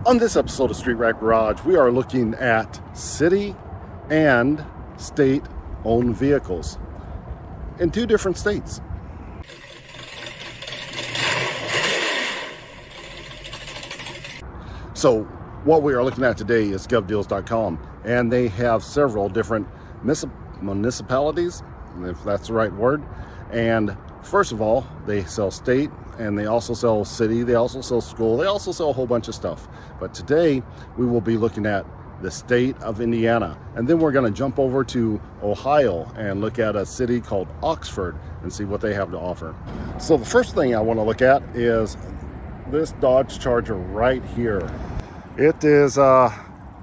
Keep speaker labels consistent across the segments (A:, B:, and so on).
A: On this episode of Street Rat Garage, we are looking at city and state-owned vehicles in two different states. So what we are looking at today is govdeals.com, and they have several different municipalities, if that's the right word. And first of all, they sell state, and they also sell city, they also sell school, they also sell a whole bunch of stuff. But today we will be looking at the state of Indiana, and then we're going to jump over to Ohio and look at a city called Oxford and see what they have to offer. So the first thing I want to look at is this Dodge Charger right here. It is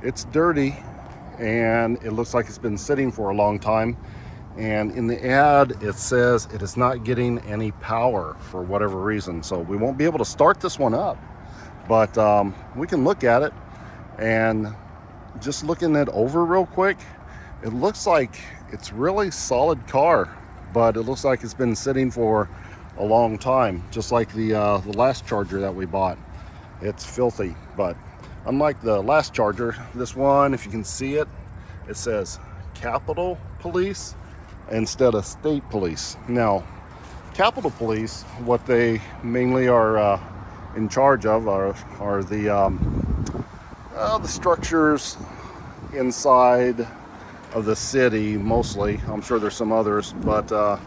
A: it's dirty, and it looks like it's been sitting for a long time. And in the ad, it says it is not getting any power for whatever reason. So we won't be able to start this one up, but we can look at it. And just looking it over real quick, it looks like it's really solid car, but it looks like it's been sitting for a long time, just like the last Charger that we bought. It's filthy, but unlike the last Charger, this one, if you can see it, it says Capitol Police instead of State Police. Now, Capitol Police, what they mainly are in charge of are the structures inside of the city, mostly. I'm sure there's some others, but a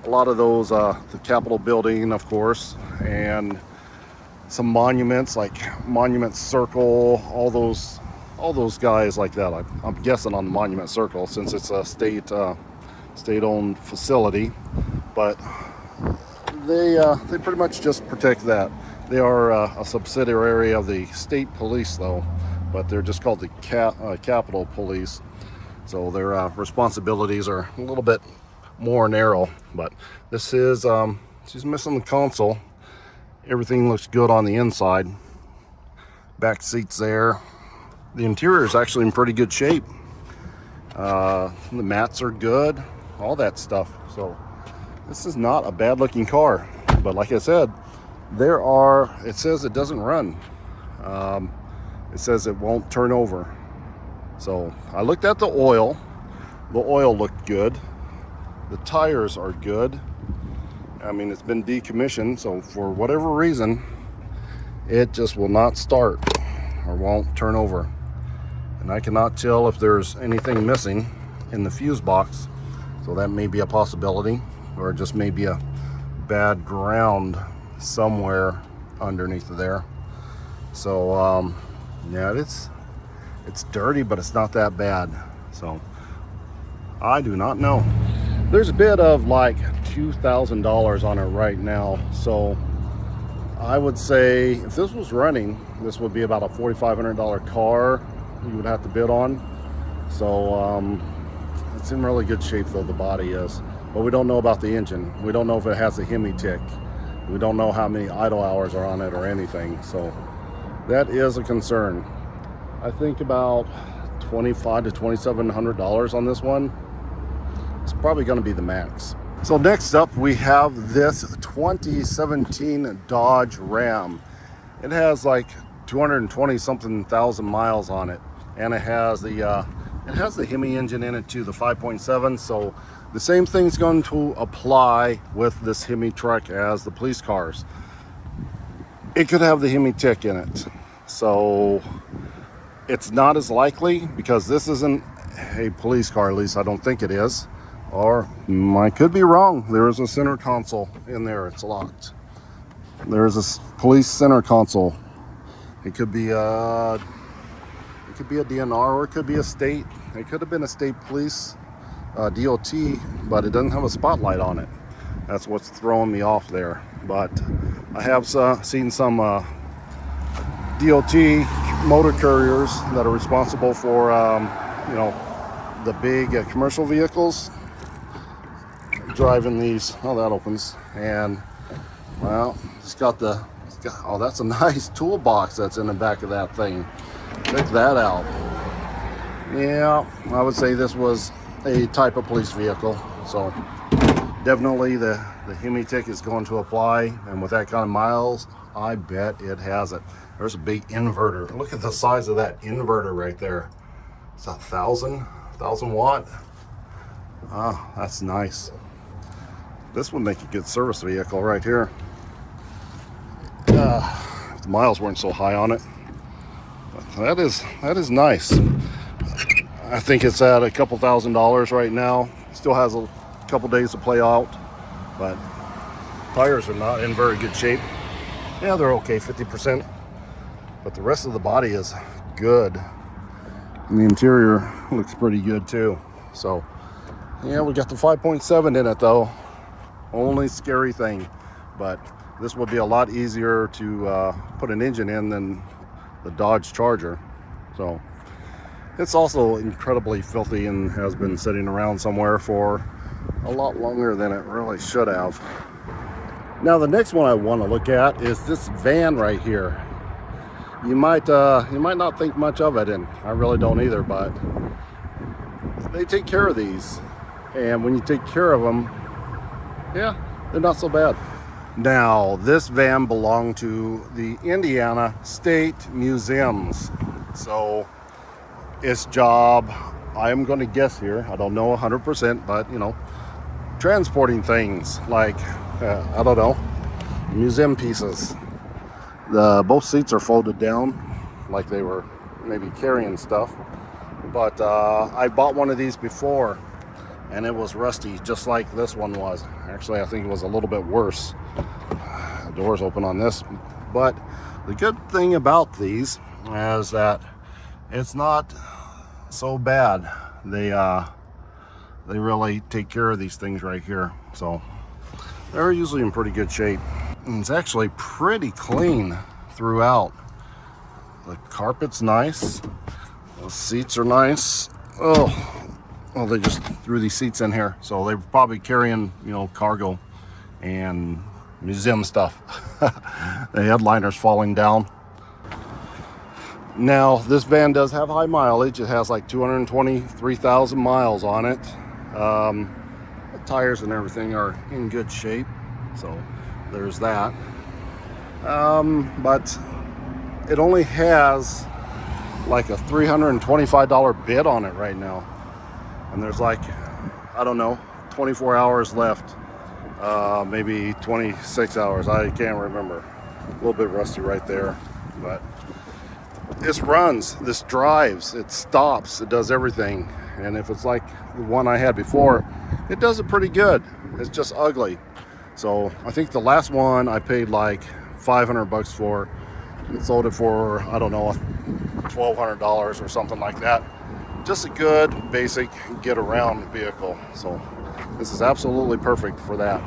A: lot of those, the Capitol building, of course, and some monuments like Monument Circle, all those guys like that. I'm guessing on the Monument Circle, since it's a state-owned facility, but they pretty much just protect that. They are a subsidiary of the state police, though, but they're just called the Capitol Police. So their responsibilities are a little bit more narrow. But this is she's missing the console. Everything looks good on the inside. Back seats there. The interior is actually in pretty good shape. The mats are good, all that stuff. So this is not a bad looking car. But like I said, it says it doesn't run. It says it won't turn over. So I looked at the oil. The oil looked good. The tires are good. I mean, it's been decommissioned, so for whatever reason, it just will not start or won't turn over. And I cannot tell if there's anything missing in the fuse box, so that may be a possibility, or just maybe a bad ground somewhere underneath of there. So yeah, it's dirty, but it's not that bad. So I do not know. There's a bid of like $2,000 on it right now. So I would say if this was running, this would be about a $4,500 car you would have to bid on. So it's in really good shape, though, the body is. But we don't know about the engine. We don't know if it has a Hemi tick. We don't know how many idle hours are on it or anything. So that is a concern. I think about $2,500 to $2,700 on this one. It's probably going to be the max. So next up, we have this 2017 Dodge Ram. It has like 220 something thousand miles on it, and it has the Hemi engine in it too, the 5.7. So the same thing's going to apply with this Hemi truck as the police cars. It could have the Hemi tick in it, so it's not as likely, because this isn't a police car. At least I don't think it is. Or I could be wrong. There is a center console in there. It's locked. There is a police center console. It could be a DNR, or it could be a state. It could have been a state police DOT, but it doesn't have a spotlight on it. That's what's throwing me off there. But I have seen some DOT motor couriers that are responsible for the big commercial vehicles driving these. Oh, that opens. And well, oh, that's a nice toolbox that's in the back of that thing. Check that out. Yeah, I would say this was a type of police vehicle. So definitely the Hemi tick is going to apply, and with that kind of miles, I bet it has it. There's a big inverter. Look at the size of that inverter right there. It's 1,000 watt. Ah, that's nice. This would make a good service vehicle right here. If the miles weren't so high on it. But that is nice. I think it's at a couple $1,000s right now. Still has a couple days to play out, but tires are not in very good shape. Yeah, they're okay, 50%, but the rest of the body is good. And the interior looks pretty good too. So yeah, we got the 5.7 in it though. Only scary thing, but this will be a lot easier to put an engine in than the Dodge Charger. So it's also incredibly filthy and has been sitting around somewhere for a lot longer than it really should have. Now the next one I want to look at is this van right here. You might not think much of it, and I really don't either, but they take care of these. And when you take care of them, yeah, they're not so bad. Now, this van belonged to the Indiana State Museums. So its job, I'm going to guess here, I don't know 100%, but you know, transporting things like, I don't know, museum pieces. Both seats are folded down like they were maybe carrying stuff. But I bought one of these before and it was rusty just like this one was. Actually, I think it was a little bit worse. The doors open on this. But the good thing about these is that it's not so bad. They really take care of these things right here. So they're usually in pretty good shape. And it's actually pretty clean throughout. The carpet's nice. The seats are nice. Oh, well, they just threw these seats in here. So they're probably carrying, you know, cargo and museum stuff. The headliner's falling down. Now, this van does have high mileage. It has like 223,000 miles on it. The tires and everything are in good shape. So there's that. But it only has like a $325 bid on it right now. And there's like, I don't know, 24 hours left. Maybe 26 hours. I can't remember. A little bit rusty right there. But this runs, this drives, it stops, it does everything. And if it's like the one I had before, it does it pretty good. It's just ugly. So I think the last one I paid like $500 for. It sold it for, I don't know, $1,200 or something like that. Just a good, basic, get-around vehicle. So this is absolutely perfect for that.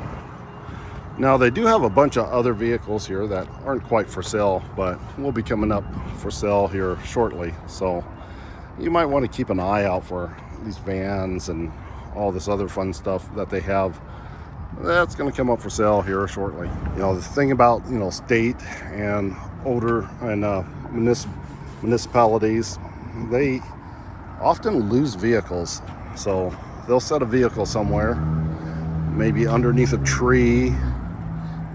A: Now, they do have a bunch of other vehicles here that aren't quite for sale, but will be coming up for sale here shortly. So you might want to keep an eye out for these vans and all this other fun stuff that they have. That's going to come up for sale here shortly. You know, the thing about, you know, state and older and municipalities, they often lose vehicles. So they'll set a vehicle somewhere, maybe underneath a tree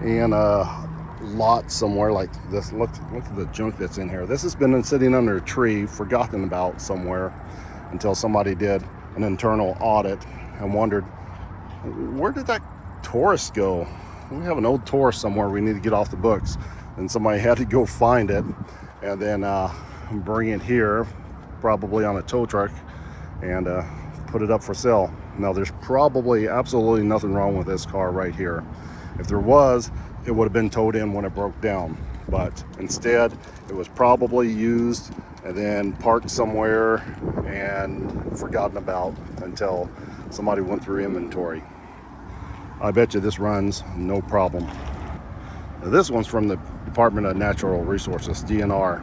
A: in a lot somewhere like this. Look at the junk that's in here. This has been sitting under a tree, forgotten about somewhere, until somebody did an internal audit and wondered, where did that Taurus go? We have an old Taurus somewhere we need to get off the books. And somebody had to go find it and then bring it here, probably on a tow truck, and put it up for sale. Now, there's probably absolutely nothing wrong with this car right here. If there was, it would have been towed in when it broke down. But instead, it was probably used and then parked somewhere and forgotten about until somebody went through inventory. I bet you this runs no problem. Now, this one's from the Department of Natural Resources, DNR.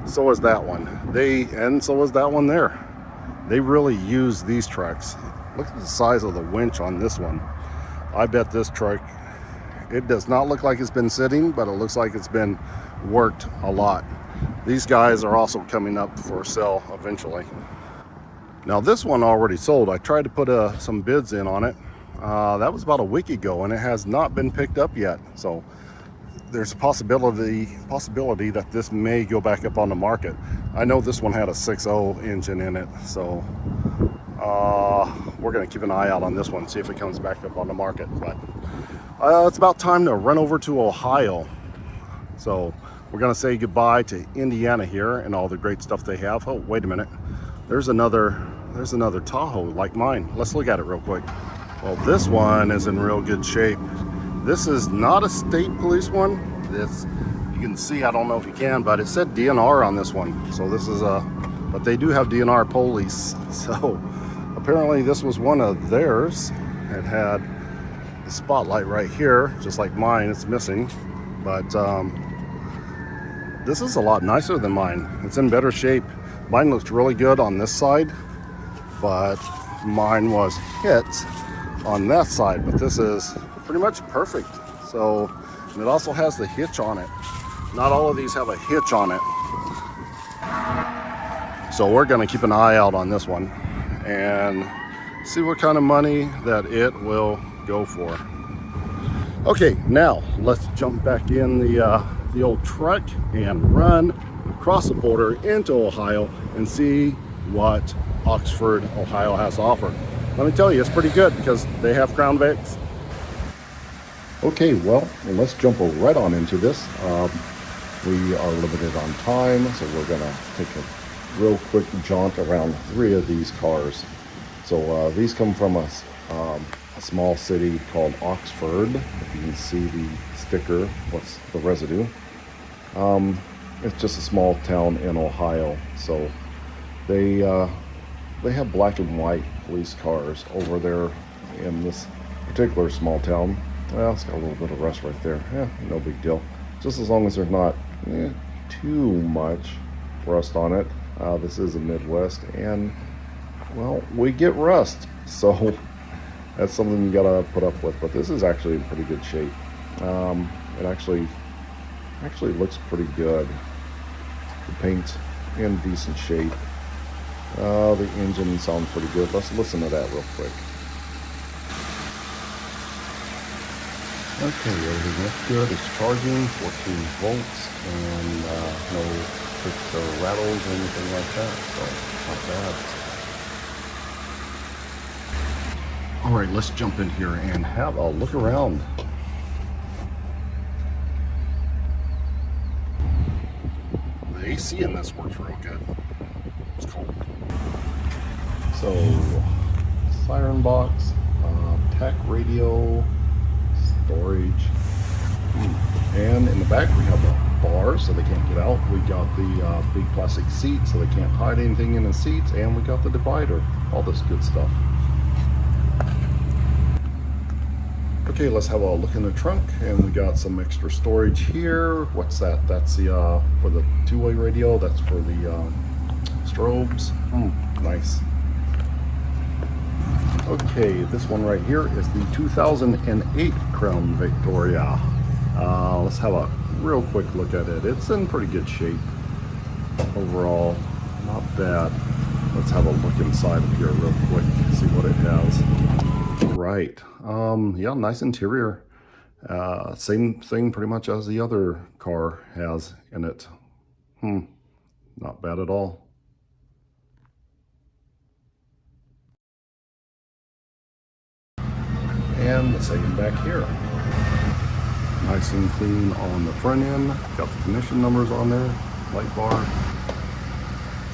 A: So is that one. And so is that one there. They really use these trucks. Look at the size of the winch on this one. I bet this truck, it does not look like it's been sitting, but it looks like it's been worked a lot. These guys are also coming up for sale eventually. Now, this one already sold. I tried to put some bids in on it. That was about a week ago, and it has not been picked up yet. So there's a possibility that this may go back up on the market. I know this one had a 6.0 engine in it, so we're going to keep an eye out on this one, see if it comes back up on the market. But it's about time to run over to Ohio. So we're going to say goodbye to Indiana here and all the great stuff they have. Oh, wait a minute. There's another Tahoe like mine. Let's look at it real quick. Well, this one is in real good shape. This is not a state police one. This, you can see, I don't know if you can, but it said DNR on this one. So this is but they do have DNR police. So apparently this was one of theirs. It had the spotlight right here, just like mine. It's missing, but this is a lot nicer than mine. It's in better shape. Mine looked really good on this side, but mine was hit on that side. But this is pretty much perfect. So, and it also has the hitch on it. Not all of these have a hitch on it. So we're gonna keep an eye out on this one and see what kind of money that it will go for. Okay, now let's jump back in the old truck and run across the border into Ohio and see what Oxford, Ohio has to offer. Let me tell you, it's pretty good because they have Crown Vics. Okay, well, let's jump right on into this. We are limited on time, so we're gonna take a real quick jaunt around 3 of these cars. So these come from a small city called Oxford. If you can see the sticker, what's the residue? It's just a small town in Ohio. So they have black and white police cars over there in this particular small town. Well, it's got a little bit of rust right there. Yeah, no big deal. Just as long as there's not too much rust on it. This is a Midwest, and well, we get rust, so that's something you gotta put up with. But this is actually in pretty good shape. It actually looks pretty good. The paint's in decent shape. The engine sounds pretty good. Let's listen to that real quick. Okay, everything looks good. It's charging 14 volts and no clicks or rattles or anything like that, so not bad. All right, let's jump in here and have a look around. The AC in this works real good. It's cold. So, siren box, tech radio, storage, and in the back we have the bar so they can't get out. We got the big plastic seat so they can't hide anything in the seats, and we got the divider, all this good stuff. Okay, let's have a look in the trunk, and we got some extra storage here. What's that? That's the for the two-way radio. That's for the strobes. Nice. Okay, this one right here is the 2008 Crown Victoria. Let's have a real quick look at it. It's in pretty good shape overall, not bad. Let's have a look inside of here real quick, see what it has. Right, yeah, nice interior. Same thing pretty much as the other car has in it. Not bad at all. And the same back here. Nice and clean on the front end. Got the commission numbers on there, light bar.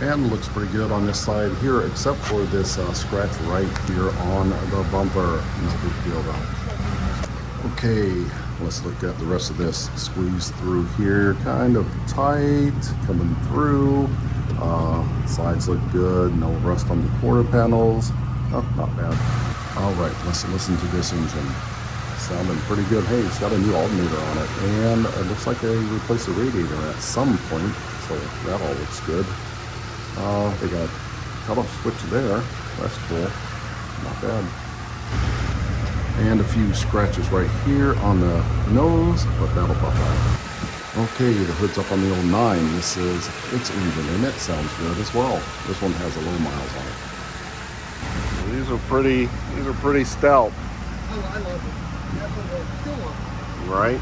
A: And looks pretty good on this side here, except for this scratch right here on the bumper. No big deal though. Okay, let's look at the rest of this. Squeeze through here, kind of tight, coming through. Sides look good, no rust on the quarter panels. Oh, not bad. All right, let's listen to this engine. Sounding pretty good. Hey, it's got a new alternator on it, and it looks like they replaced the radiator at some point, so that all looks good. They got a cutoff switch there. That's cool. Not bad. And a few scratches right here on the nose, but that'll buff out. Okay, the hood's up on the old 9. This is its engine, and it sounds good as well. This one has a low miles on it. These are pretty stout.
B: I love it. Right.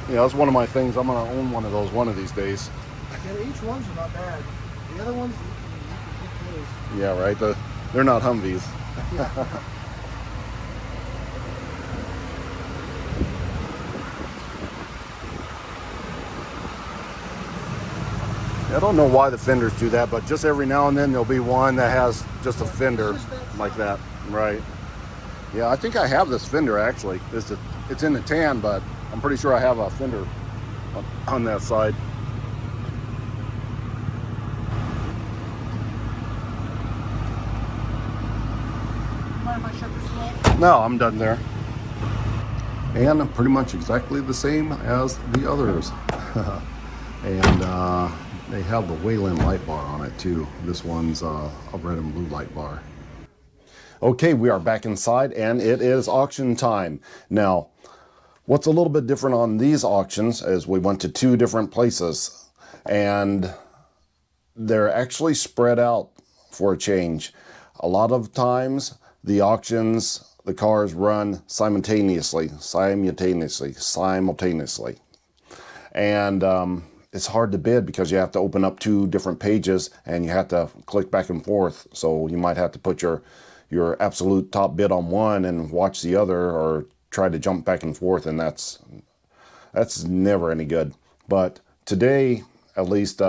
A: Yeah, that's one of my things. I'm gonna own one of those one of these days.
B: Yeah, the H1s are not bad. The other ones, you can get those.
A: Yeah, right. They're not Humvees.
B: Yeah.
A: I don't know why the fenders do that, but just every now and then there'll be one that has just a fender like that. Right. Yeah, I think I have this fender actually. It's in the tan, but I'm pretty sure I have a fender on that side.
B: Mind if I shut this off?
A: No, I'm done there. And pretty much exactly the same as the others. And they have the Wayland light bar on it too. This one's a red and blue light bar. Okay, we are back inside and it is auction time. Now, what's a little bit different on these auctions is we went to two different places and they're actually spread out for a change. A lot of times the auctions, the cars run simultaneously. And it's hard to bid because you have to open up two different pages and you have to click back and forth. So you might have to put your absolute top bid on one and watch the other, or try to jump back and forth, and that's never any good. But today, at least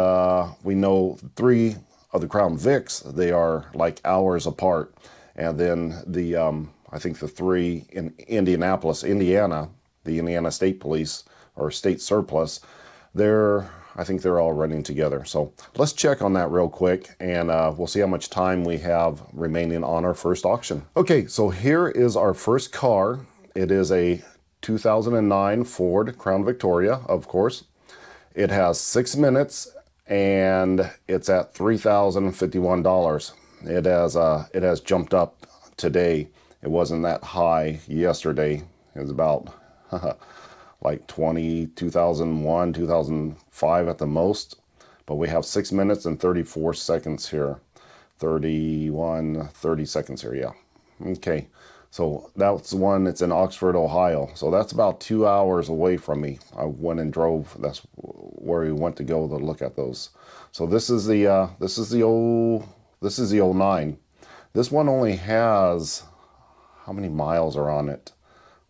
A: we know three of the Crown Vics, they are like hours apart. And then the I think the three in Indianapolis, Indiana, the Indiana State Police or State Surplus, I think they're all running together. So let's check on that real quick, and we'll see how much time we have remaining on our first auction. Okay, so here is our first car. It is a 2009 Ford Crown Victoria, of course. It has 6 minutes, and it's at $3,051. It has jumped up today. It wasn't that high yesterday. It was about like 2001, 2005 at the most. But we have 6 minutes and 34 seconds here. 30 seconds here, yeah. Okay, so that's one. It's in Oxford, Ohio. So that's about 2 hours away from me. I went and drove. That's where we went to go to look at those. So this is the '09. This one only has, how many miles are on it?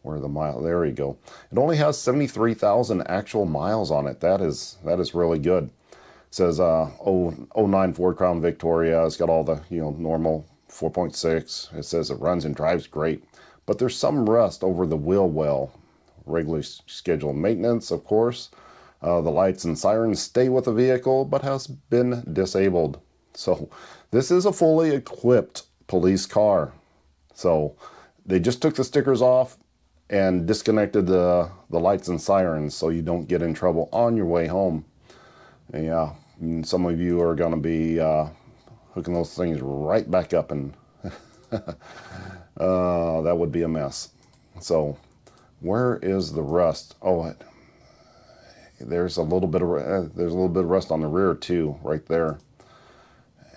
A: Where are the mile? There we go. It only has 73,000 actual miles on it. That is really good. It says '09 Ford Crown Victoria. It's got all the normal 4.6. It says it runs and drives great, but there's some rust over the wheel well. Regularly scheduled maintenance, of course. The lights and sirens stay with the vehicle, but has been disabled. So this is a fully equipped police car. So they just took the stickers off and disconnected the lights and sirens so you don't get in trouble on your way home. Yeah, some of you are going to be hooking those things right back up, and that would be a mess. So where is the rust? Oh, there's a little bit of rust on the rear too, right there.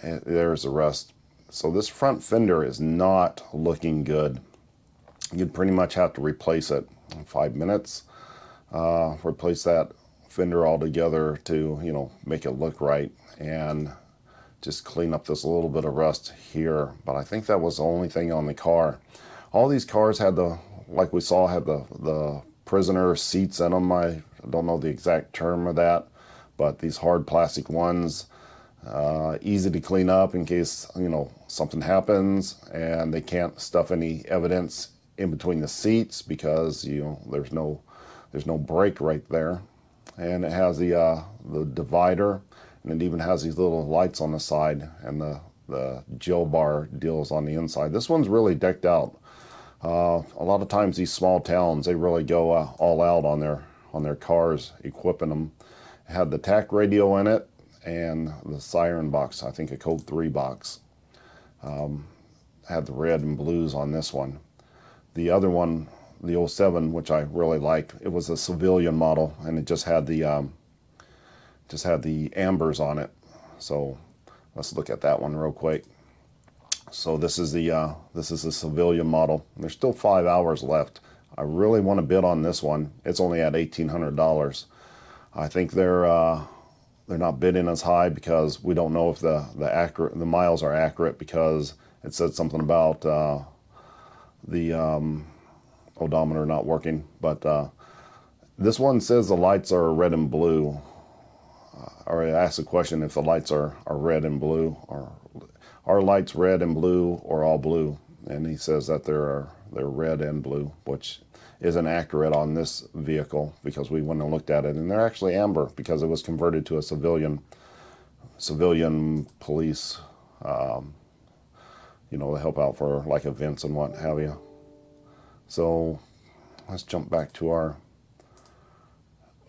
A: There's the rust. So this front fender is not looking good. You'd pretty much have to replace it in 5 minutes. Replace that fender altogether to make it look right, and just clean up this little bit of rust here. But I think that was the only thing on the car. All these cars had like we saw, had the prisoner seats in them. I don't know the exact term of that, but these hard plastic ones, easy to clean up in case something happens and they can't stuff any evidence in between the seats, because there's no brake right there. And it has the divider, and it even has these little lights on the side, and the Jill bar deals on the inside. This one's really decked out. A lot of times these small towns, they really go all out on their cars, equipping them. It had the TAC radio in it and the siren box, I think a code 3 box. Had the red and blues on this one. The other one, the '07, which I really liked, it was a civilian model, and it just had the ambers on it. So let's look at that one real quick. So this is the civilian model. There's still 5 hours left. I really want to bid on this one. It's only at $1,800. I think they're not bidding as high because we don't know if the miles are accurate, because it said something about the odometer not working. But this one says the lights are red and blue. Or I asked the question if the lights are red and blue, or are lights red and blue or all blue? And he says that they're red and blue, which isn't accurate on this vehicle because we went and looked at it, and they're actually amber because it was converted to a civilian police, you know, to help out for like events and what have you. So let's jump back to our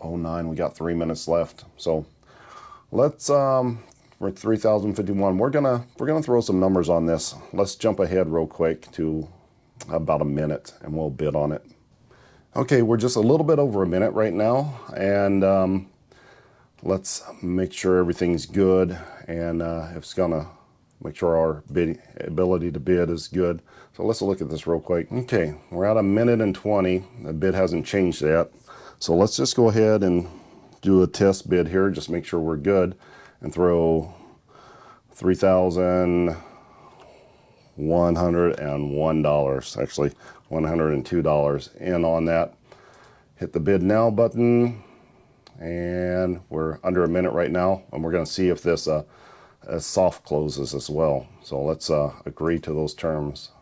A: 09. We got 3 minutes left. So let's we're at 3,051. We're gonna throw some numbers on this. Let's jump ahead real quick to about a minute and we'll bid on it. Okay, we're just a little bit over a minute right now, and let's make sure everything's good, and if it's gonna make sure our ability to bid is good. So let's look at this real quick. Okay, we're at 1:20. The bid hasn't changed yet. So let's just go ahead and do a test bid here, just make sure we're good, and throw $3,101, actually $102 in on that. Hit the bid now button, and we're under a minute right now, and we're going to see if this soft closes as well. So let's agree to those terms.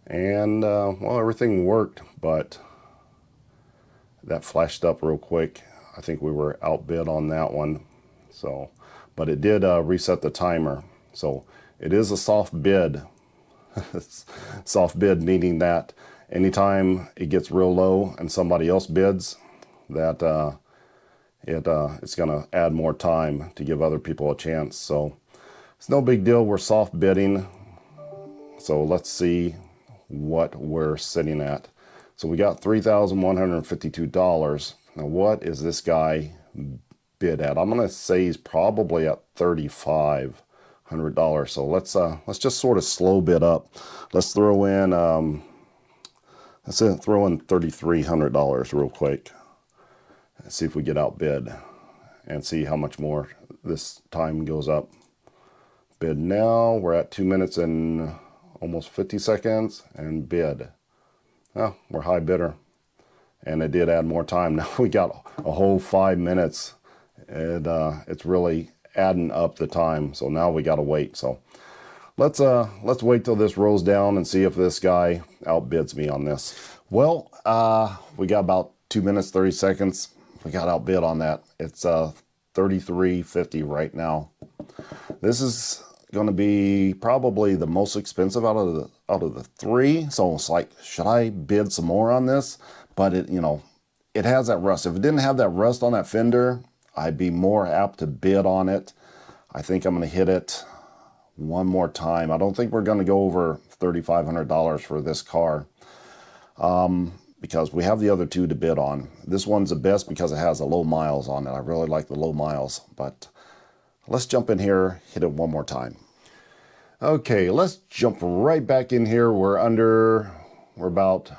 A: And well, everything worked, but that flashed up real quick. I think we were outbid on that one. So, but it did reset the timer. So it is a soft bid. Soft bid meaning that anytime it gets real low and somebody else bids, that it's going to add more time to give other people a chance. So it's no big deal. We're soft bidding. So let's see what we're sitting at. So we got $3,152. Now what is this guy bid at? I'm going to say he's probably at $3,500. So let's just sort of slow bid up. Let's throw in $3,300 real quick. Let's see if we get outbid and see how much more this time goes up. Bid now. We're at 2 minutes and almost 50 seconds, and bid. Oh, we're high bidder, and it did add more time. Now we got a whole 5 minutes, and it's really adding up the time. So now we got to wait. So let's wait till this rolls down and see if this guy outbids me on this. Well, we got about 2 minutes 30 seconds. We got outbid on that. It's $33.50 right now. This is going to be probably the most expensive out of the three. So it's like, should I bid some more on this? But it, you know, it has that rust. If it didn't have that rust on that fender, I'd be more apt to bid on it. I think I'm going to hit it one more time. I don't think we're going to go over $3,500 for this car, because we have the other two to bid on. This one's the best because it has the low miles on it. I really like the low miles, but let's jump in here, hit it one more time. Okay, let's jump right back in here. We're about,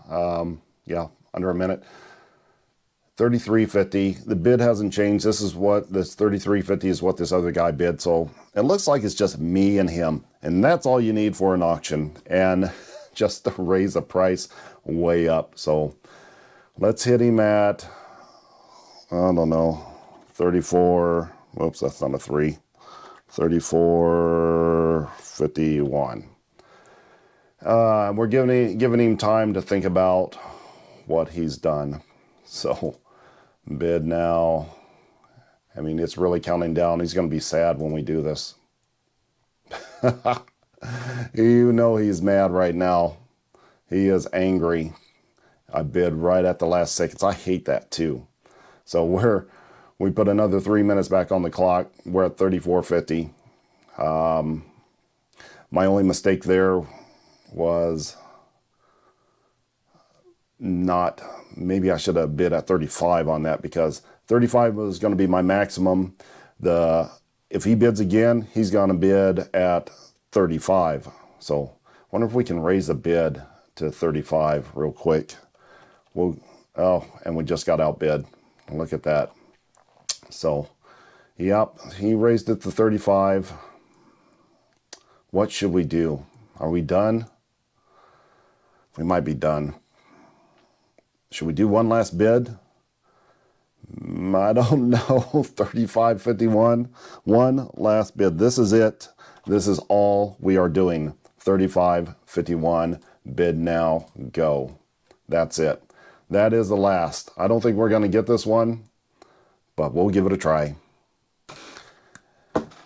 A: under a minute. $33.50. The bid hasn't changed. This $33.50 is what this other guy bid. So it looks like it's just me and him. And that's all you need for an auction. And just to raise the price way up. So let's hit him at, I don't know, 34. Whoops, that's not a 3. 34.51. We're giving him time to think about what he's done. So bid now. I mean, it's really counting down. He's going to be sad when we do this. You know he's mad right now. He is angry. I bid right at the last seconds. I hate that too. So we put another 3 minutes back on the clock. We're at $34.50. My only mistake there was maybe I should have bid at 35 on that, because 35 was going to be my maximum. If he bids again, he's going to bid at 35. So I wonder if we can raise the bid to 35 real quick. Oh, and we just got outbid. Look at that. So, yep, he raised it to 35. What should we do? Are we done? We might be done. Should we do one last bid? I don't know. 35.51. One last bid. This is it. This is all we are doing. 35.51. Bid now. Go. That's it. That is the last. I don't think we're going to get this one, but we'll give it a try.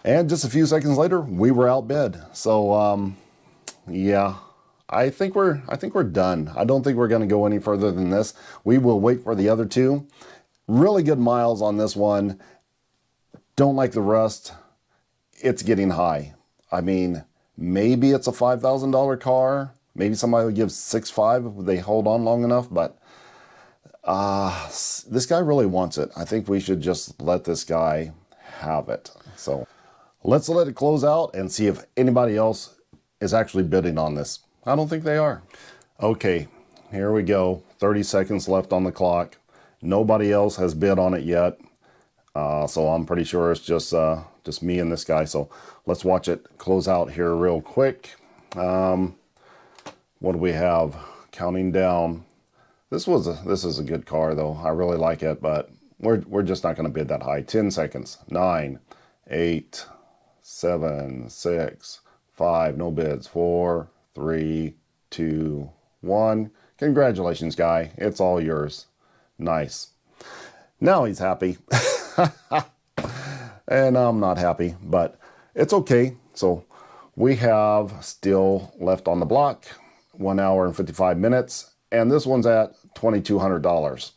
A: And just a few seconds later, we were outbid. So, yeah, I think we're done. I don't think we're going to go any further than this. We will wait for the other two. Really good miles on this one. Don't like the rust. It's getting high. I mean, maybe it's a $5,000 car. Maybe somebody will give 6.5 if they hold on long enough, but this guy really wants it. I think we should just let this guy have it. So let's let it close out and see if anybody else is actually bidding on this. I don't think they are. Okay, here we go. 30 seconds left on the clock. Nobody else has bid on it yet. So I'm pretty sure it's just me and this guy. So let's watch it close out here real quick. What do we have? Counting down. This is a good car though. I really like it, but we're just not going to bid that high. 10 seconds. 9, 8, 7, 6, 5. No bids. 4, 3, 2, 1. Congratulations, guy. It's all yours. Nice. Now he's happy. And I'm not happy, but it's okay. So we have still left on the block 1 hour and 55 minutes. And this one's at $2,200.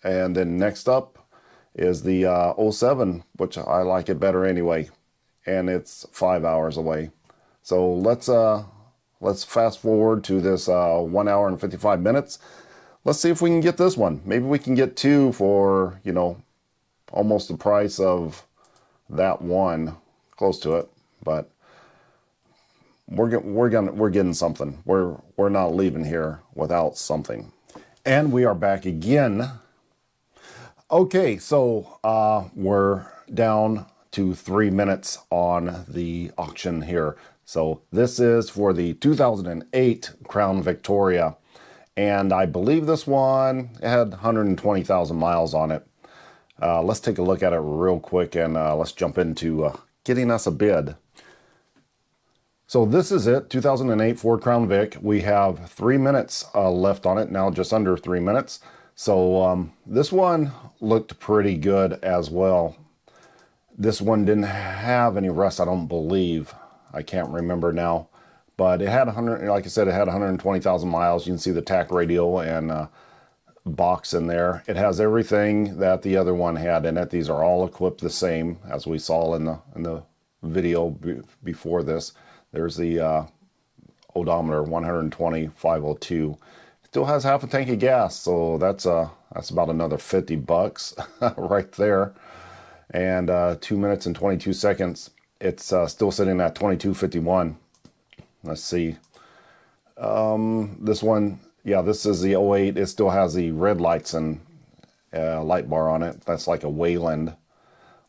A: And then next up is the 07, which I like it better anyway. And it's 5 hours away. So let's fast forward to this 1 hour and 55 minutes. Let's see if we can get this one. Maybe we can get two for, you know, almost the price of that one, close to it. But we're getting something. We're not leaving here without something. And we are back again. Okay, so we're down to 3 minutes on the auction here. So this is for the 2008 Crown Victoria. And I believe this one had 120,000 miles on it. Let's take a look at it real quick and let's jump into getting us a bid. So this is it, 2008 Ford Crown Vic. We have 3 minutes left on it, now just under 3 minutes. So this one looked pretty good as well. This one didn't have any rust, I don't believe. I can't remember now. But it had 100, like I said, it had 120,000 miles. You can see the tack radial and box in there. It has everything that the other one had in it. These are all equipped the same as we saw in the video before this. There's the odometer, 120, 502. Still has half a tank of gas, so that's about another $50 right there. And 2 minutes and 22 seconds. It's still sitting at 22.51. Let's see. This one, yeah, this is the 08. It still has the red lights and light bar on it. That's like a Wayland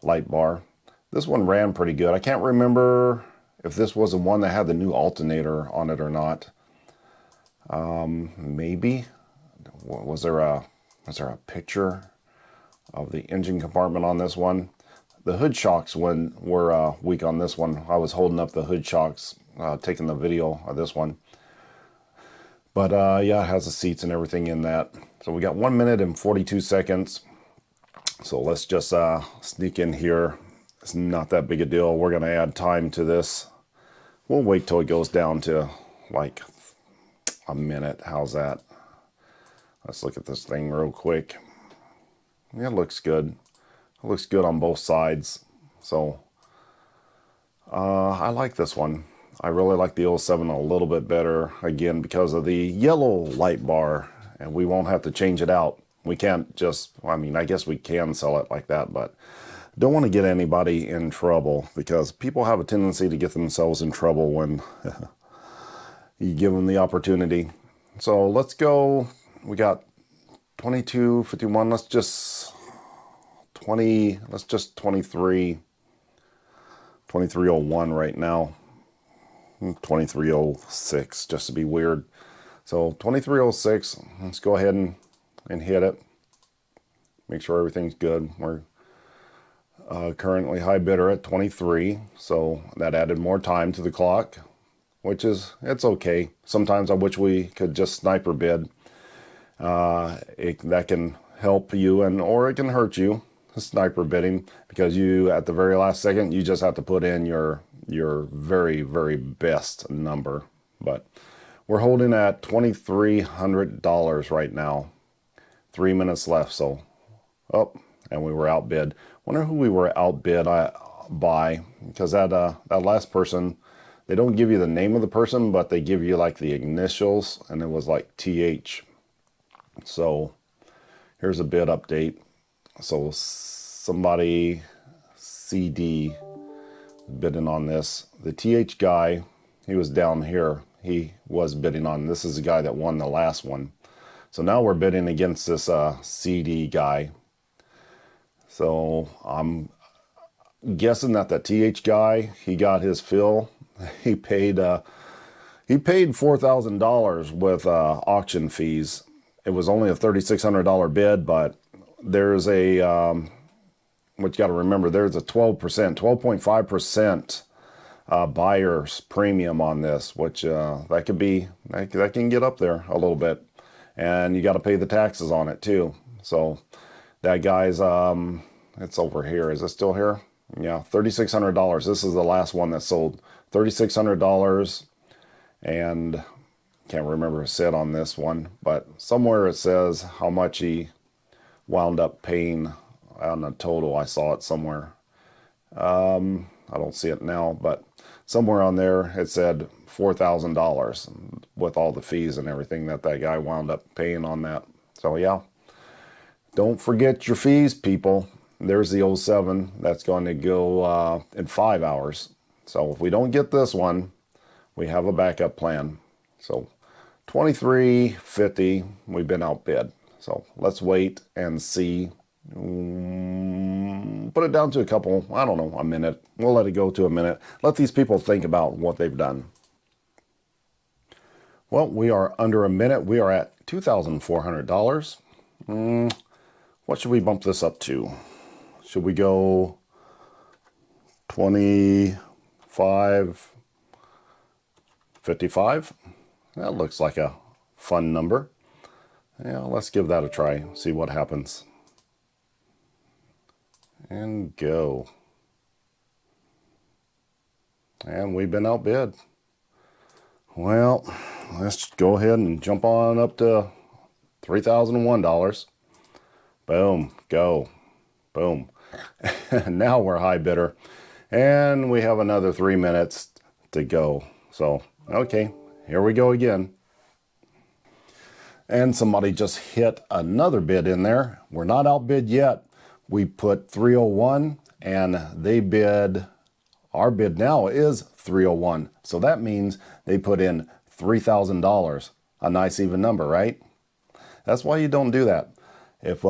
A: light bar. This one ran pretty good. I can't remember if this was the one that had the new alternator on it or not. Maybe. Was there a picture of the engine compartment on this one? The hood shocks were weak on this one. I was holding up the hood shocks, taking the video of this one. But yeah, it has the seats and everything in that. So we got 1 minute and 42 seconds. So let's just sneak in here. It's not that big a deal. We're going to add time to this. We'll wait till it goes down to like a minute. How's that? Let's look at this thing real quick. Yeah, it looks good. It looks good on both sides. So I like this one. I really like the 07 a little bit better, again, because of the yellow light bar, and we won't have to change it out. We can't just, I mean, I guess we can sell it like that, but don't want to get anybody in trouble, because people have a tendency to get themselves in trouble when you give them the opportunity. So let's go. We got 22.51. Let's just 23.01 right now. 23.06 just to be weird. So 23.06, let's go ahead and hit it. Make sure everything's good. We're currently high bidder at 23, so that added more time to the clock, which is, it's okay. Sometimes I wish we could just sniper bid. That can help you or it can hurt you, sniper bidding, because you, at the very last second, you just have to put in your very, very best number. But we're holding at $2,300 right now. 3 minutes left, so and we were outbid. Wonder who we were outbid by, because that last person, they don't give you the name of the person, but they give you like the initials, and it was like TH. So here's a bid update. So somebody CD bidding on this. The TH guy, he was down here. He was bidding on, this is the guy that won the last one. So now we're bidding against this CD guy. So I'm guessing that the TH guy, he got his fill. He paid $4,000 with auction fees. It was only a $3,600 bid, but there's a what you got to remember, there's a 12.5% buyer's premium on this, which that can get up there a little bit, and you got to pay the taxes on it too. So that guy's it's over here. Is it still here? Yeah, $3,600. This is the last one that sold. $3,600, and can't remember what it said on this one, but somewhere it says how much he wound up paying on the total. I saw it somewhere. I don't see it now, but somewhere on there it said $4,000 with all the fees and everything that guy wound up paying on that. So yeah, don't forget your fees, people. There's the 07 that's going to go in 5 hours. So if we don't get this one, we have a backup plan. So 23.50, we've been outbid. So let's wait and see. Put it down to a couple, I don't know, a minute. We'll let it go to a minute. Let these people think about what they've done. Well, we are under a minute. We are at $2,400. What should we bump this up to? Should we go 25.55? That looks like a fun number. Yeah, let's give that a try. See what happens. And go. And we've been outbid. Well, let's go ahead and jump on up to $3,001. Boom, go. Boom. Now we're high bidder. And we have another 3 minutes to go. So, okay, here we go again. And somebody just hit another bid in there. We're not outbid yet. We put 301 and they bid, our bid now is 301. So that means they put in $3,000. A nice even number, right? That's why you don't do that. If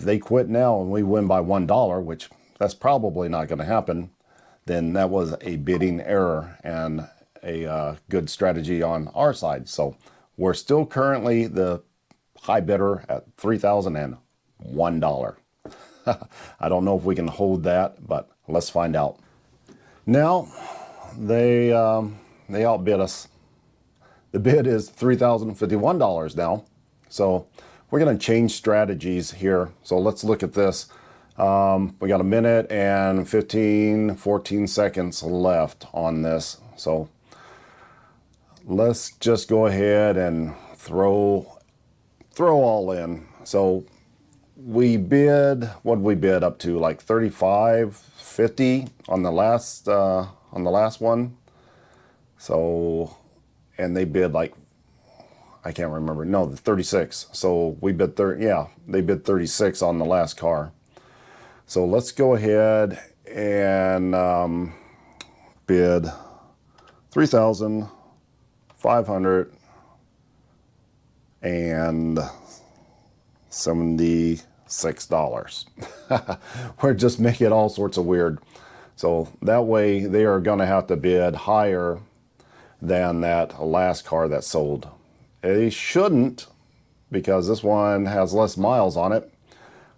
A: they quit now and we win by $1, which that's probably not going to happen, then that was a bidding error and a good strategy on our side. So we're still currently the high bidder at $3,001. I don't know if we can hold that, but let's find out. Now, they outbid us. The bid is $3,051 now. So we're going to change strategies here. So let's look at this. We got a minute and 14 seconds left on this. So let's just go ahead and throw all in. So we bid, what did we bid up to? Like 35.50 on the last one. So, and they bid like, I can't remember. No, the 36. So we bid they bid 36 on the last car. So let's go ahead and bid 3,500 and $76. We're just making it all sorts of weird. So that way they are going to have to bid higher than that last car that sold. They shouldn't, because this one has less miles on it.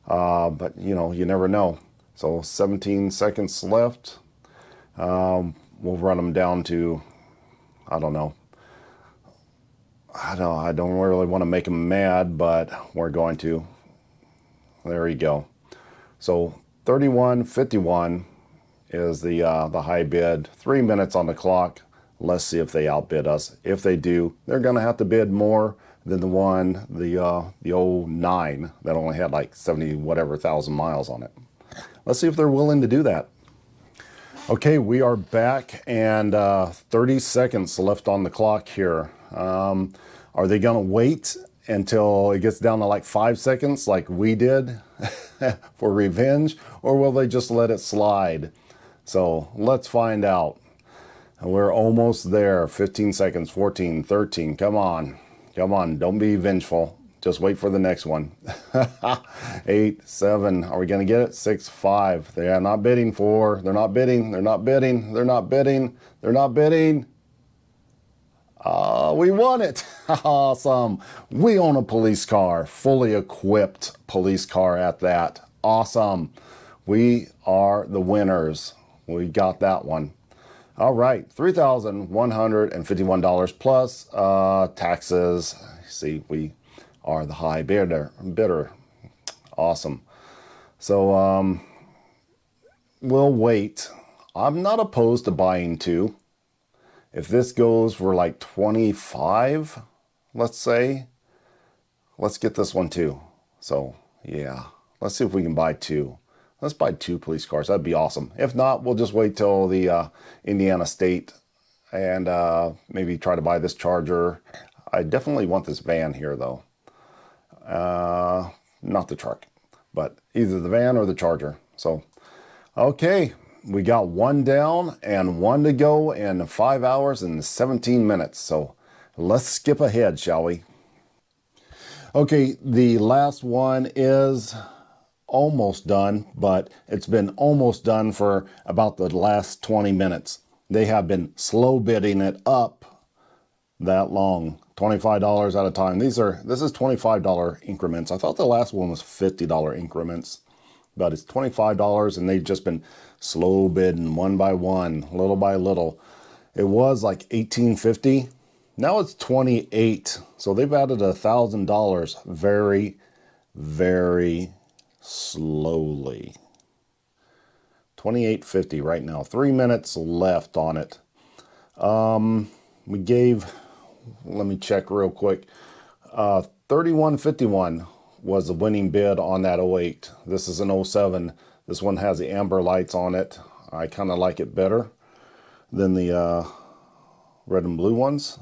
A: But you know, you never know. So 17 seconds left. We'll run them down to, I don't know. I don't really want to make them mad, but we're going to. There you go. So 31.51 is the high bid. 3 minutes on the clock. Let's see if they outbid us. If they do, they're going to have to bid more than the old 9 that only had like 70 whatever thousand miles on it. Let's see if they're willing to do that. Okay, we are back, and 30 seconds left on the clock here. Are they going to wait until it gets down to like 5 seconds like we did for revenge, or will they just let it slide? So let's find out. We're almost there. 15 seconds, 14, 13. Come on. Come on. Don't be vengeful. Just wait for the next one. 8, 7. Are we going to get it? 6, 5. They are not bidding. 4. They're not bidding. They're not bidding. They're not bidding. They're not bidding. We won it. Awesome. We own a police car. Fully equipped police car at that. Awesome. We are the winners. We got that one. All right, $3,151 plus taxes. See, we are the high bidder. Awesome. So we'll wait. I'm not opposed to buying 2. If this goes for like 25, let's say, let's get this one too. So yeah, let's see if we can buy 2. Let's buy 2 police cars. That'd be awesome. If not, we'll just wait till the Indiana State and maybe try to buy this Charger. I definitely want this van here, though. Not the truck, but either the van or the Charger. So, okay, we got 1 down and 1 to go in 5 hours and 17 minutes. So let's skip ahead, shall we? Okay, the last one is almost done, but it's been almost done for about the last 20 minutes. They have been slow bidding it up that long. $25 at a time. This is $25 increments. I thought the last one was $50 increments, but it's $25, and they've just been slow bidding one by one, little by little. It was like $18.50. Now it's $28. So they've added $1,000 very, very slowly. $28.50 right now. 3 minutes left on it. We gave, let me check real quick. $31.51 was the winning bid on that '08. This is an '07. This one has the amber lights on it. I kind of like it better than the red and blue ones.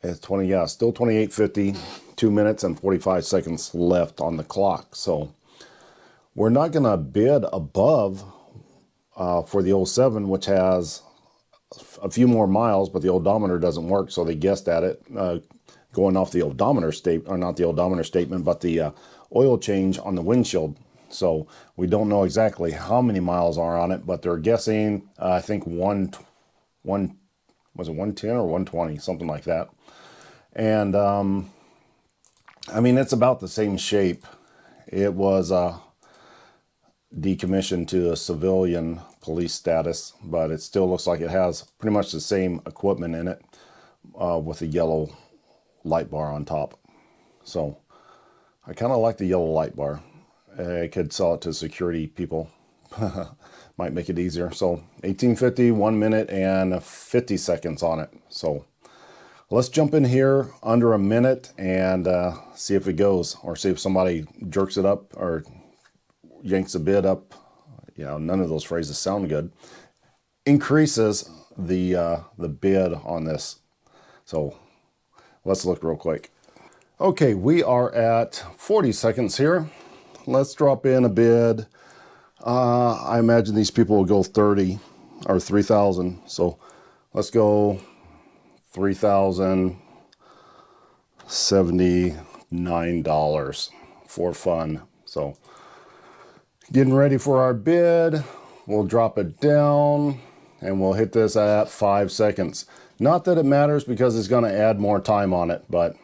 A: It's still $28.50. 2 minutes and 45 seconds left on the clock. So we're not going to bid above for the '07, which has a few more miles, but the odometer doesn't work. So they guessed at it going off the odometer statement, or not the odometer statement, but the oil change on the windshield. So we don't know exactly how many miles are on it, but they're guessing, I think was it 110 or 120, something like that. And I mean, it's about the same shape. It was decommissioned to a civilian police status, but it still looks like it has pretty much the same equipment in it with a yellow light bar on top. So I kind of like the yellow light bar. I could sell it to security people. Might make it easier. So $18.50, 1 minute and 50 seconds on it. So let's jump in here under a minute and see if it goes, or see if somebody jerks it up or yanks a bid up. None of those phrases sound good. Increases the bid on this. So let's look real quick. Okay, we are at 40 seconds here. Let's drop in a bid. I imagine these people will go 30 or 3,000. So let's go 3,072. $9 for fun. So getting ready for our bid. We'll drop it down and we'll hit this at 5 seconds. Not that it matters because it's going to add more time on it, but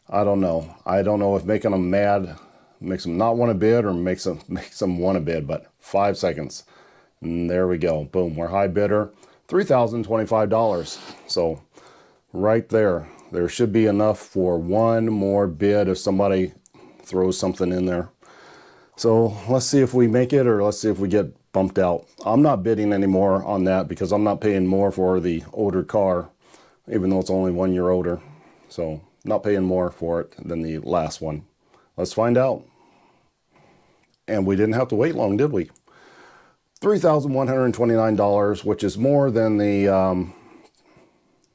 A: I don't know. I don't know if making them mad makes them not want to bid or makes them want to bid, but 5 seconds. And there we go. Boom. We're high bidder. $3,025. So right there. There should be enough for one more bid if somebody throws something in there. So let's see if we make it, or let's see if we get bumped out. I'm not bidding anymore on that because I'm not paying more for the older car, even though it's only 1 year older. So not paying more for it than the last one. Let's find out. And we didn't have to wait long, did we? $3,129, which is more than the,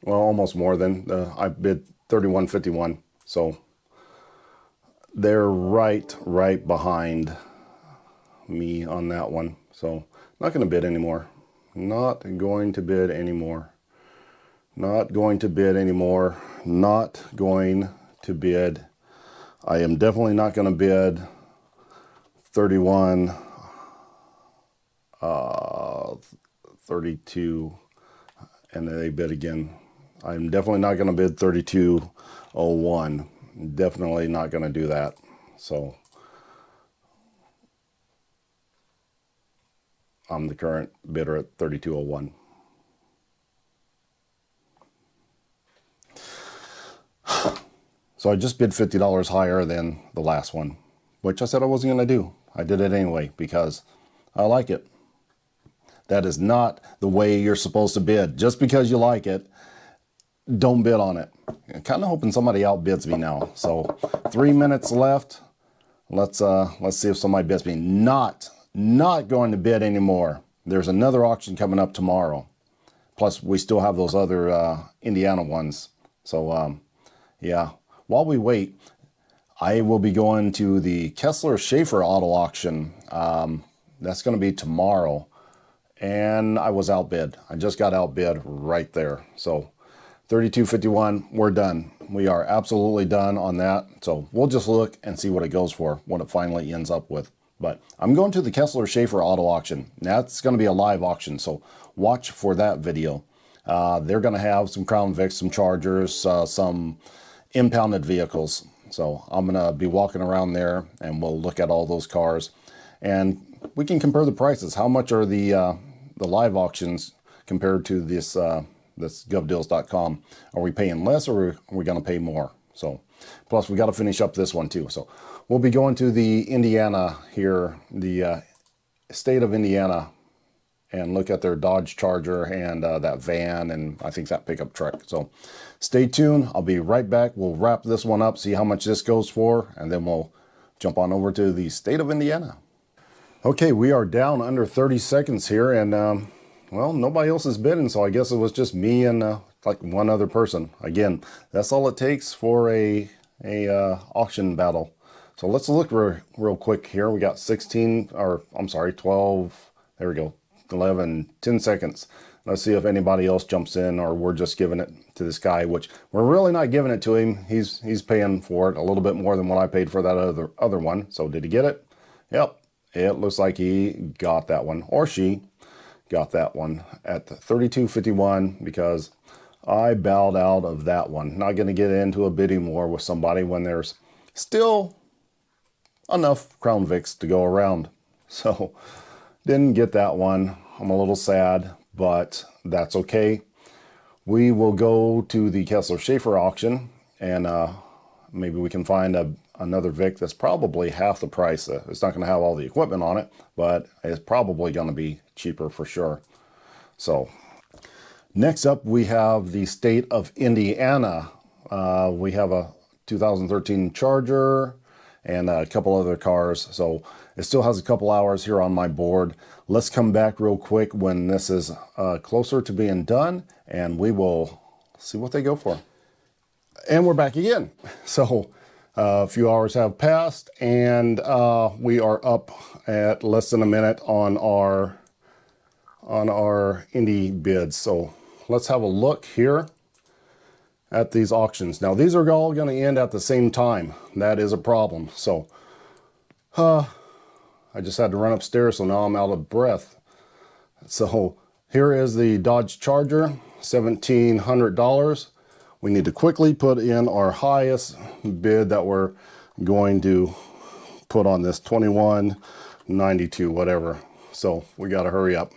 A: well, almost more than I bid $3,151. So they're right behind me on that one. So not going to bid anymore. Not going to bid anymore. Not going to bid anymore. Not going to bid. I am definitely not going to bid 31, 32, and then they bid again. I'm definitely not going to bid 3201. Definitely not going to do that. So I'm the current bidder at 3201. So I just bid $50 higher than the last one, which I said I wasn't going to do. I did it anyway because I like it. That is not the way you're supposed to bid. Just because you like it, don't bid on it. I'm kind of hoping somebody outbids me now. So 3 minutes left. Let's see if somebody bids me. Not going to bid anymore. There's another auction coming up tomorrow. Plus, we still have those other Indiana ones. So, yeah. While we wait, I will be going to the Kessler Schaefer auto auction. That's going to be tomorrow. And I was outbid. I just got outbid right there. So, $32.51, we're done. We are absolutely done on that. So we'll just look and see what it goes for, what it finally ends up with. But I'm going to the Kessler Schaefer auto auction. That's going to be a live auction, so watch for that video. They're going to have some Crown Vics, some Chargers, some impounded vehicles. So I'm going to be walking around there and we'll look at all those cars. And we can compare the prices. How much are the live auctions compared to this govdeals.com. Are we paying less or are we going to pay more? So, plus we got to finish up this one too. So we'll be going to the Indiana here, the state of Indiana, and look at their Dodge Charger and that van and I think that pickup truck. So stay tuned. I'll be right back. We'll wrap this one up, see how much this goes for, and then we'll jump on over to the state of Indiana. Okay, we are down under 30 seconds here, and well, nobody else is bidding, so I guess it was just me and like one other person. Again, that's all it takes for a auction battle. So let's look real quick here. We got 16, or I'm sorry, 12, there we go, 11, 10 seconds. Let's see if anybody else jumps in or we're just giving it to this guy, which we're really not giving it to him. He's paying for it a little bit more than what I paid for that other one. So did he get it? Yep, it looks like he got that one, or she got that one at $32.51 because I bowed out of that one. Not going to get into a bidding war with somebody when there's still enough Crown Vics to go around. So didn't get that one. I'm a little sad, but that's okay. We will go to the Kessler Schaefer auction and maybe we can find another Vic that's probably half the price. It's not going to have all the equipment on it, but it's probably going to be cheaper for sure. So next up, we have the state of Indiana. We have a 2013 Charger and a couple other cars. So it still has a couple hours here on my board. Let's come back real quick when this is closer to being done, and we will see what they go for. And we're back again. So a few hours have passed, and we are up at less than a minute on our Indy bids. So let's have a look here. at these auctions. Now these are all going to end at the same time. That is a problem. So I just had to run upstairs, so now I'm out of breath. So here is the Dodge Charger, $1,700. We need to quickly put in our highest bid that we're going to put on this, $21.92, whatever. So we got to hurry up.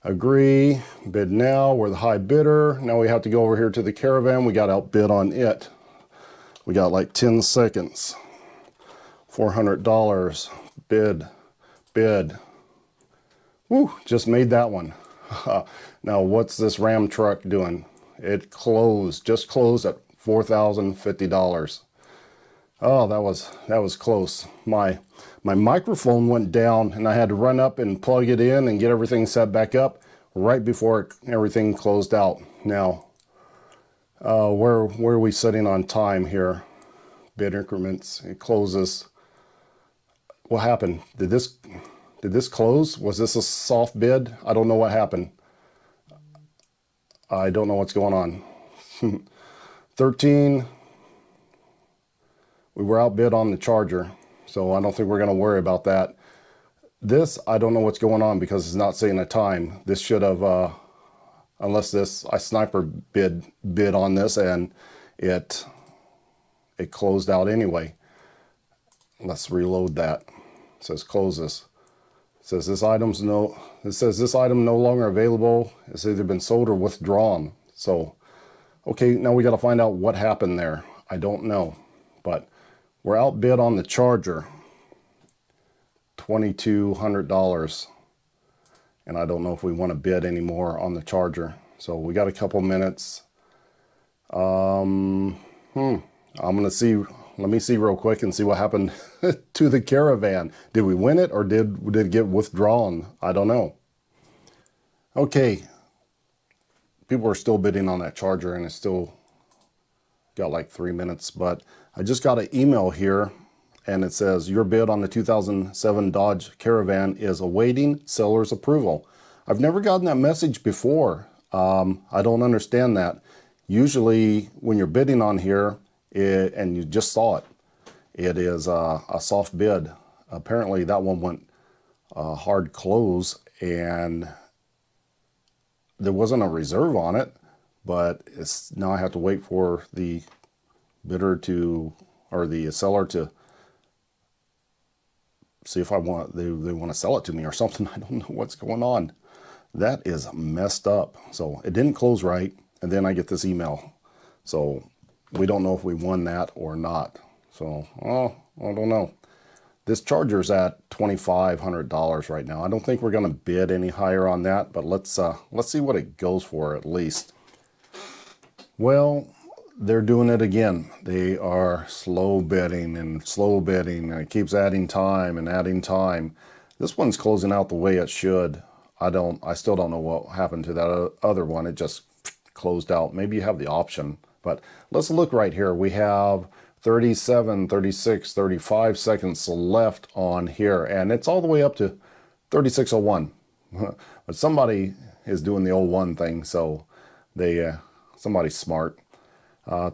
A: Agree, bid now, we're the high bidder. Now we have to go over here to the Caravan. We got outbid on it. We got like 10 seconds. $400, bid. Woo, just made that one. Now what's this Ram truck doing? It just closed at $4,050. Oh, that was close. My microphone went down and I had to run up and plug it in and get everything set back up right before everything closed out. Now, where are we sitting on time here? Bid increments, it closes. What happened? Did this close? Was this a soft bid? I don't know what happened. I don't know what's going on. 13. We were outbid on the Charger, so I don't think we're going to worry about that. This, I don't know what's going on because it's not saying a time. This should have, unless I sniper bid on this and it closed out anyway. Let's reload that. It says closes. It says this item no longer available. It's either been sold or withdrawn. So, okay, now we got to find out what happened there. I don't know, but we're outbid on the Charger, $2,200, and I don't know if we want to bid anymore on the Charger. So we got a couple minutes. I'm gonna see. Let me see real quick and see what happened to the Caravan. Did we win it or did it get withdrawn? I don't know. Okay. People are still bidding on that Charger and it's still got like 3 minutes, but I just got an email here and it says your bid on the 2007 Dodge Caravan is awaiting seller's approval. I've never gotten that message before. I don't understand that. Usually when you're bidding on here, and you just saw it, it is a soft bid. Apparently that one went hard close and there wasn't a reserve on it, but now I have to wait for the bidder or the seller to see if they want to sell it to me or something. I don't know what's going on. That is messed up. So it didn't close right, and then I get this email. So we don't know if we won that or not. So, I don't know. This Charger's at $2,500 right now. I don't think we're going to bid any higher on that, but let's see what it goes for at least. Well, they're doing it again. They are slow bidding, and it keeps adding time and adding time. This one's closing out the way it should. I still don't know what happened to that other one. It just closed out. Maybe you have the option. But let's look right here. We have 37, 36, 35 seconds left on here. And it's all the way up to 36:01. But somebody is doing the 01 thing. So somebody's smart.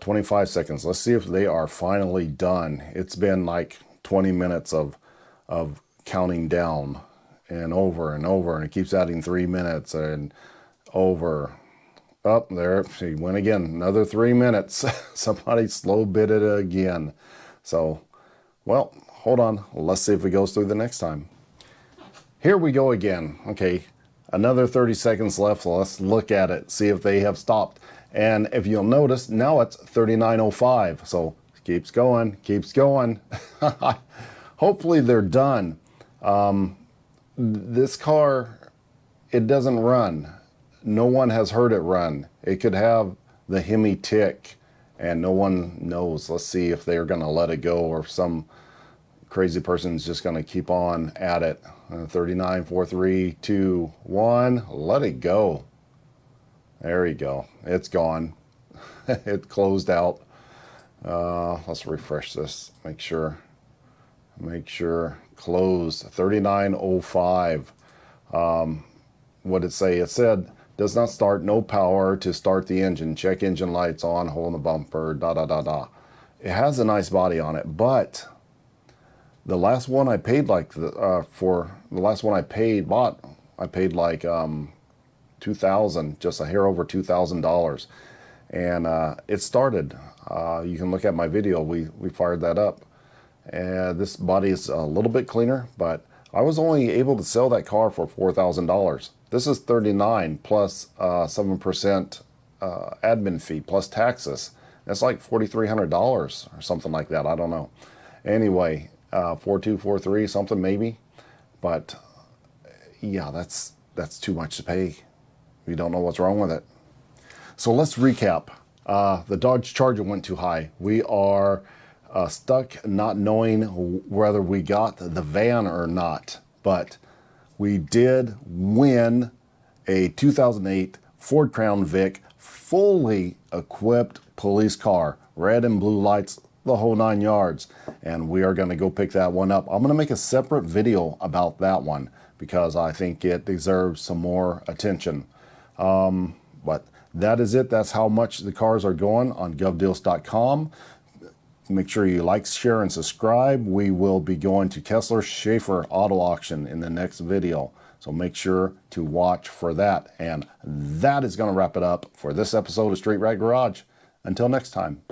A: 25 seconds. Let's see if they are finally done. It's been like 20 minutes of counting down and over and over. And it keeps adding 3 minutes and over. Up there, she went again, another 3 minutes. Somebody slow bid it again. So, well, hold on. Let's see if it goes through the next time. Here we go again. Okay, another 30 seconds left. So let's look at it, see if they have stopped. And if you'll notice, now it's 39:05. So keeps going, keeps going. Hopefully they're done. This car, it doesn't run. No one has heard it run. It could have the Hemi tick and no one knows. Let's see if they're going to let it go or if some crazy person's just going to keep on at it. 39, 4, 3, 2, 1. Let it go. There you go. It's gone. It closed out. Let's refresh this. Make sure. Closed. 39:05. What did it say? It said Does not start, no power to start the engine. Check engine lights on, hole in the bumper, da da da da. It has a nice body on it, but the last one I paid like for the last one I bought, I paid like 2,000, just a hair over $2,000, and it started. You can look at my video. We fired that up, and this body is a little bit cleaner, but I was only able to sell that car for $4,000. This is 39 plus 7% admin fee plus taxes. That's like $4,300 or something like that. I don't know. Anyway, 4243 something maybe, but yeah, that's too much to pay. We don't know what's wrong with it. So let's recap. The Dodge Charger went too high. We are stuck not knowing whether we got the van or not, but we did win a 2008 Ford Crown Vic fully equipped police car, red and blue lights, the whole 9 yards, and we are going to go pick that one up. I'm going to make a separate video about that one because I think it deserves some more attention. But that is it. That's how much the cars are going on govdeals.com. Make sure you like, share, and subscribe. We will be going to Kessler Schaefer Auto Auction in the next video, so make sure to watch for that. And that is going to wrap it up for this episode of Street Rag Garage. Until next time.